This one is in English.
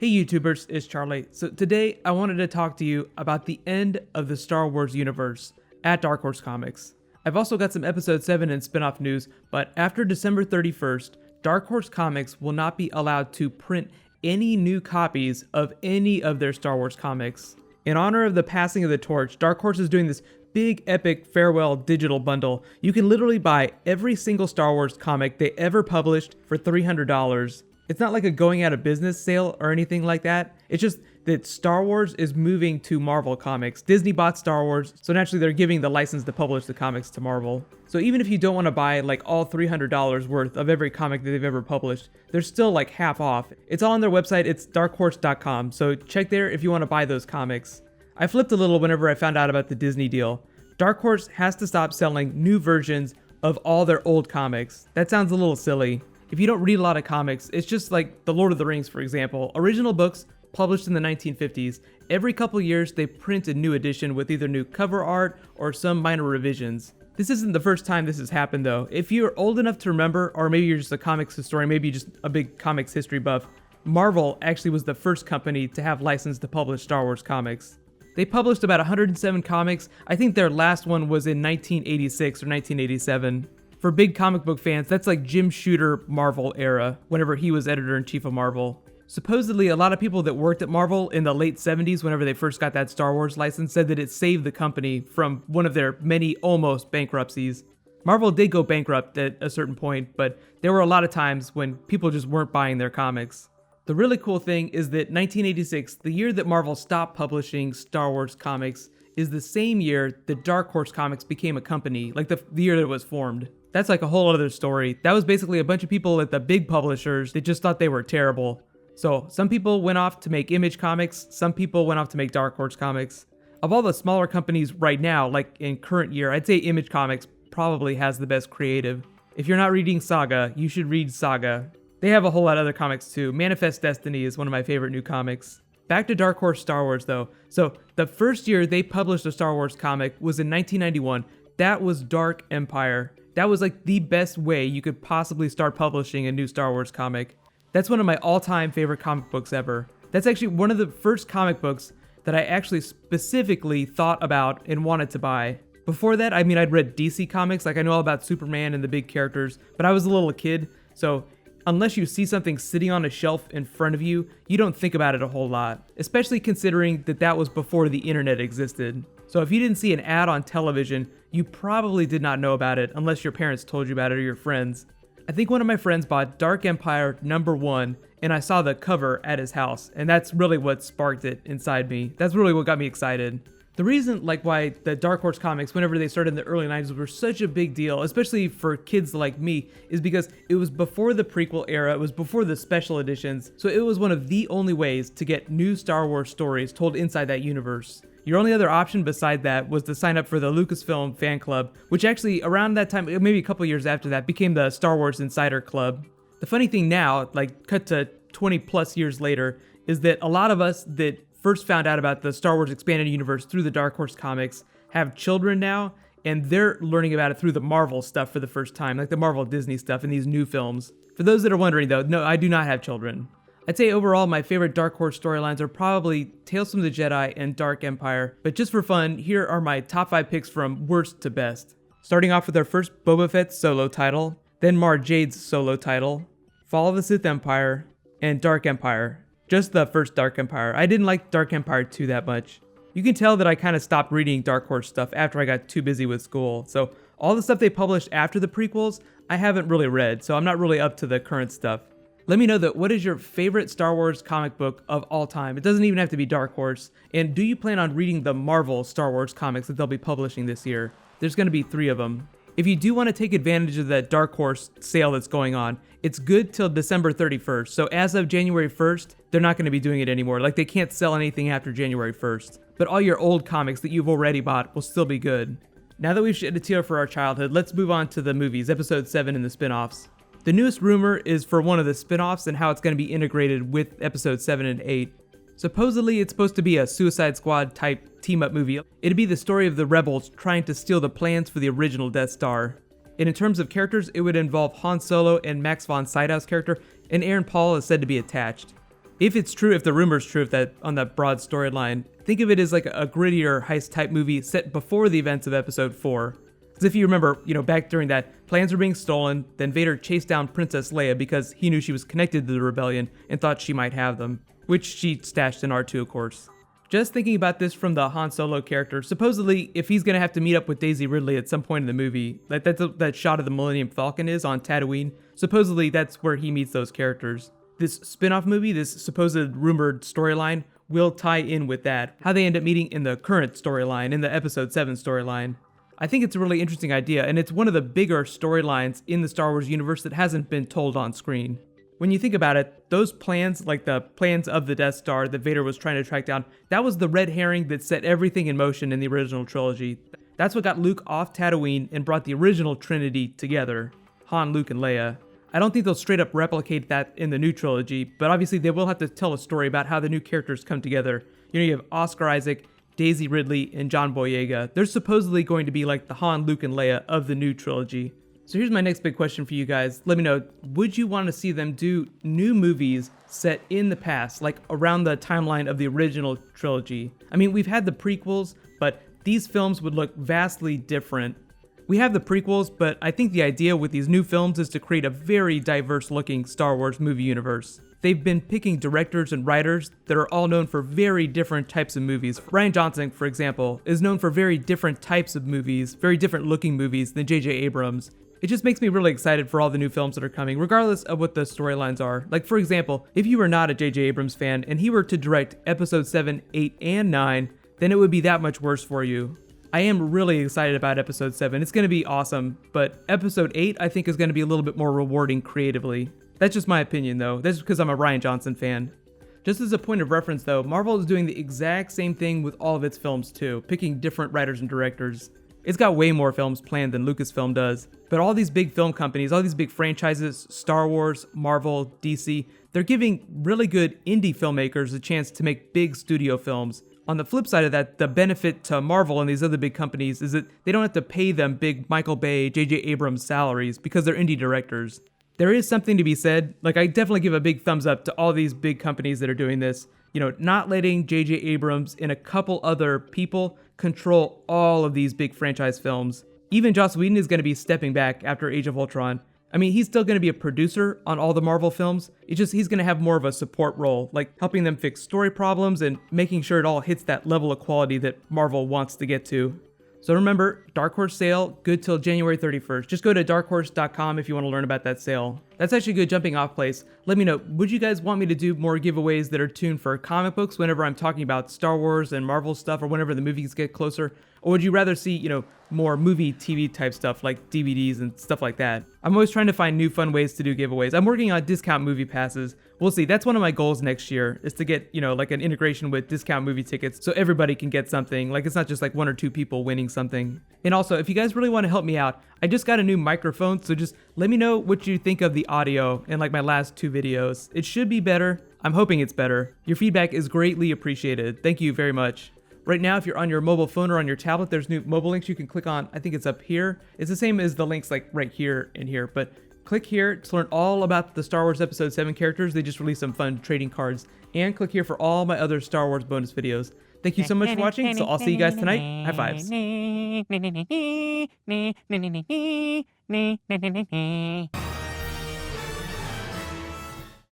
Hey YouTubers, it's Charlie. So today I wanted to talk to you about the end of the Star Wars universe at Dark Horse Comics. I've also got some episode 7 and spin-off news, but after December 31st, Dark Horse Comics will not be allowed to print any new copies of any of their Star Wars comics. In honor of the passing of the torch, Dark Horse is doing this big epic farewell digital bundle. You can literally buy every single Star Wars comic they ever published for $300. It's not like a going out of business sale or anything like that. It's just that Star Wars is moving to Marvel Comics. Disney bought Star Wars, so naturally they're giving the license to publish the comics to Marvel. So even if you don't want to buy like all $300 worth of every comic that they've ever published, they're still like half off. It's all on their website, it's darkhorse.com, so check there if you want to buy those comics. I flipped a little whenever I found out about the Disney deal. Dark Horse has to stop selling new versions of all their old comics. That sounds a little silly. If you don't read a lot of comics, it's just like The Lord of the Rings, for example. Original books published in the 1950s. Every couple years, they print a new edition with either new cover art or some minor revisions. This isn't the first time this has happened, though. If you're old enough to remember, or maybe you're just a comics historian, maybe you're just a big comics history buff, Marvel actually was the first company to have license to publish Star Wars comics. They published about 107 comics. I think their last one was in 1986 or 1987. For big comic book fans, that's like Jim Shooter Marvel era, whenever he was editor-in-chief of Marvel. Supposedly, a lot of people that worked at Marvel in the late 70s, whenever they first got that Star Wars license, said that it saved the company from one of their many almost bankruptcies. Marvel did go bankrupt at a certain point, but there were a lot of times when people just weren't buying their comics. The really cool thing is that 1986, the year that Marvel stopped publishing Star Wars comics, is the same year that Dark Horse Comics became a company, like the year that it was formed. That's like a whole other story. That was basically a bunch of people at the big publishers that just thought they were terrible. So some people went off to make Image Comics, some people went off to make Dark Horse Comics. Of all the smaller companies right now, like in current year, I'd say Image Comics probably has the best creative. If you're not reading Saga, you should read Saga. They have a whole lot of other comics too. Manifest Destiny is one of my favorite new comics. Back to Dark Horse Star Wars though. So the first year they published a Star Wars comic was in 1991. That was Dark Empire. That was like the best way you could possibly start publishing a new Star Wars comic. That's one of my all-time favorite comic books ever. That's actually one of the first comic books that I actually specifically thought about and wanted to buy. Before that, I mean, I'd read DC comics, like I know all about Superman and the big characters, but I was a little kid, so unless you see something sitting on a shelf in front of you, you don't think about it a whole lot, especially considering that that was before the internet existed. So if you didn't see an ad on television, you probably did not know about it unless your parents told you about it or your friends. I think one of my friends bought Dark Empire #1 and I saw the cover at his house, and that's really what sparked it inside me. That's really what got me excited. The reason why the Dark Horse comics, whenever they started in the early 90s, were such a big deal, especially for kids like me, is because it was before the prequel era, it was before the special editions, so it was one of the only ways to get new Star Wars stories told inside that universe. Your only other option beside that was to sign up for the Lucasfilm fan club, which actually around that time, maybe a couple years after that, became the Star Wars Insider Club. The funny thing now, like cut to 20 plus years later, is that a lot of us that first found out about the Star Wars Expanded Universe through the Dark Horse comics have children now, and they're learning about it through the Marvel stuff for the first time, like the Marvel Disney stuff and these new films. For those that are wondering though, no, I do not have children. I'd say overall my favorite Dark Horse storylines are probably Tales from the Jedi and Dark Empire, but just for fun, here are my top 5 picks from worst to best. Starting off with our first Boba Fett solo title, then Mara Jade's solo title, Fall of the Sith Empire, and Dark Empire. Just the first Dark Empire. I didn't like Dark Empire 2 that much. You can tell that I kind of stopped reading Dark Horse stuff after I got too busy with school, so all the stuff they published after the prequels, I haven't really read, so I'm not really up to the current stuff. Let me know that what is your favorite Star Wars comic book of all time? It doesn't even have to be Dark Horse. And do you plan on reading the Marvel Star Wars comics that they'll be publishing this year? There's going to be 3 of them. If you do want to take advantage of that Dark Horse sale that's going on, it's good till December 31st. So as of January 1st, they're not going to be doing it anymore. Like they can't sell anything after January 1st. But all your old comics that you've already bought will still be good. Now that we've shed a tear for our childhood, let's move on to the movies, episode 7 and the spin-offs. The newest rumor is for one of the spin-offs and how it's going to be integrated with episode 7 and 8. Supposedly, it's supposed to be a Suicide Squad type team-up movie. It'd be the story of the rebels trying to steal the plans for the original Death Star. And in terms of characters, it would involve Han Solo and Max von Sydow's character, and Aaron Paul is said to be attached. If it's true, if the rumor's true, if that on that broad storyline, think of it as like a grittier heist type movie set before the events of episode 4. Because if you remember, back during that, plans were being stolen, then Vader chased down Princess Leia because he knew she was connected to the rebellion and thought she might have them, which she stashed in R2, of course. Just thinking about this from the Han Solo character, supposedly, if he's gonna have to meet up with Daisy Ridley at some point in the movie, like that shot of the Millennium Falcon is on Tatooine, supposedly that's where he meets those characters. This spin-off movie, this supposed rumored storyline, will tie in with that, how they end up meeting in the current storyline, in the episode 7 storyline. I think it's a really interesting idea, and it's one of the bigger storylines in the Star Wars universe that hasn't been told on screen. When you think about it, those plans, like the plans of the Death Star that Vader was trying to track down, that was the red herring that set everything in motion in the original trilogy. That's what got Luke off Tatooine and brought the original Trinity together, Han, Luke, and Leia. I don't think they'll straight up replicate that in the new trilogy, but obviously they will have to tell a story about how the new characters come together. You have Oscar Isaac, Daisy Ridley, and John Boyega. They're supposedly going to be like the Han, Luke, and Leia of the new trilogy. So here's my next big question for you guys. Let me know, would you want to see them do new movies set in the past, like around the timeline of the original trilogy? I mean, we've had the prequels, but these films would look vastly different. We have the prequels, but I think the idea with these new films is to create a very diverse looking Star Wars movie universe. They've been picking directors and writers that are all known for very different types of movies. Rian Johnson, for example, is known for very different types of movies, very different looking movies than J.J. Abrams. It just makes me really excited for all the new films that are coming, regardless of what the storylines are. Like, for example, if you were not a J.J. Abrams fan and he were to direct episode 7, 8, and 9, then it would be that much worse for you. I am really excited about episode 7. It's going to be awesome, but episode 8 I think is going to be a little bit more rewarding creatively. That's just my opinion though. That's because I'm a Rian Johnson fan. Just as a point of reference though, Marvel is doing the exact same thing with all of its films too, picking different writers and directors. It's got way more films planned than Lucasfilm does. But all these big film companies, all these big franchises, Star Wars, Marvel, DC, they're giving really good indie filmmakers a chance to make big studio films. On the flip side of that, the benefit to Marvel and these other big companies is that they don't have to pay them big Michael Bay, J.J. Abrams salaries because they're indie directors. There is something to be said. Like, I definitely give a big thumbs up to all these big companies that are doing this. Not letting J.J. Abrams and a couple other people control all of these big franchise films. Even Joss Whedon is going to be stepping back after Age of Ultron. I mean, he's still going to be a producer on all the Marvel films. It's just he's going to have more of a support role, like helping them fix story problems and making sure it all hits that level of quality that Marvel wants to get to. So remember, Dark Horse sale, good till January 31st. Just go to darkhorse.com if you want to learn about that sale. That's actually a good jumping off place. Let me know, would you guys want me to do more giveaways that are tuned for comic books whenever I'm talking about Star Wars and Marvel stuff or whenever the movies get closer? Or would you rather see, more movie TV type stuff like DVDs and stuff like that? I'm always trying to find new fun ways to do giveaways. I'm working on discount movie passes. We'll see. That's one of my goals next year is to get, like an integration with discount movie tickets so everybody can get something. Like it's not just like one or two people winning something. And also, if you guys really want to help me out, I just got a new microphone, so just let me know what you think of the audio in like my last 2 videos. It should be better. I'm hoping it's better. Your feedback is greatly appreciated. Thank you very much. Right now, if you're on your mobile phone or on your tablet, there's new mobile links you can click on. I think it's up here. It's the same as the links like right here and here, but click here to learn all about the Star Wars Episode 7 characters. They just released some fun trading cards. And click here for all my other Star Wars bonus videos. Thank you so much for watching, so I'll see you guys tonight. High fives.